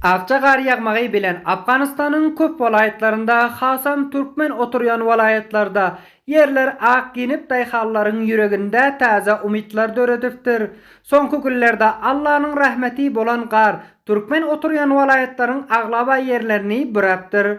Akça kar yağmağı bilen Afganistan'ın köp vilayetlerinde, hasan Türkmen oturyan vilayetlarda yerler ak giyinip dayhalların yüreginde taze umidlar döredipdir. Sonku günlerde Allah'ın rahmeti bolan kar Türkmen oturyan vilayetlerin aglaba yerlerini büreptir.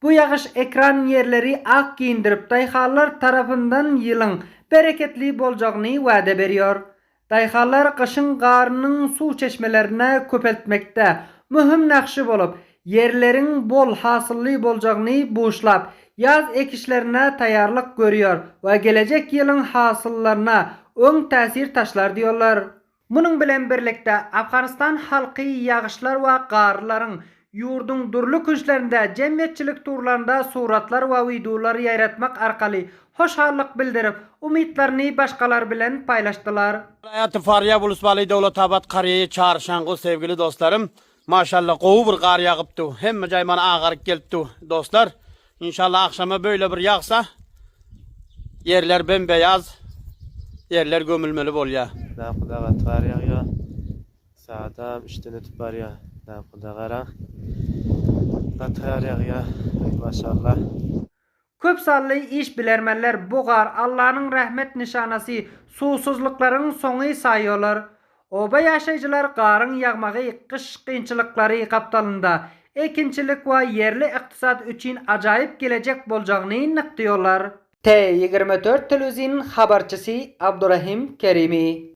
Bu yağış ekran yerleri ak giyindirip dayhallar tarafından yılın bereketli bolacağını vade veriyor. Dayhallar kışın karının su çeşmelerine köpeltmekte mühim nakşı bolup yerlerin bol hasıllı bolacağını buşlap yaz ekişlerine tayarlık görüyor ve gelecek yılın hasıllarına ön tesir taşlar diyorlar. Bunun bilen birlikte Afganistan halkı yağışlar ve karların yurdun durlu künçlerinde cemiyetçilik turlarında suratlar ve videolar yaratmak arkalı hoşhallık bildirip umidlerini başkalar bilen paylaştılar. Hayatı Fariye Bulusbali Devletabat Kariye'yi çağrışan sevgili dostlarım. Maşallah qovu bir kar yağıptı. Hem cayman ağarıp gelipti dostlar. İnşallah akşama böyle bir yağsa yerler bembeyaz, yerler gömülmeli bol ya. Ne kadar kar yağıyor. Saat işten ötüp var ya. Ne kadar kar yağıyor. Maşallah. Köp sallı iş bilermeler bu gar Allah'ın rahmet nişanası susuzlukların sonu sayıyorlar. Oba yaşayıcılar garın yağmağı kış kıyınçılıkları kaptalında ekinçilik ve yerli iktisat için acayip gelecek bolacağını nıktıyorlar. T24 televizyon haberçisi Abdurrahim Kerimi.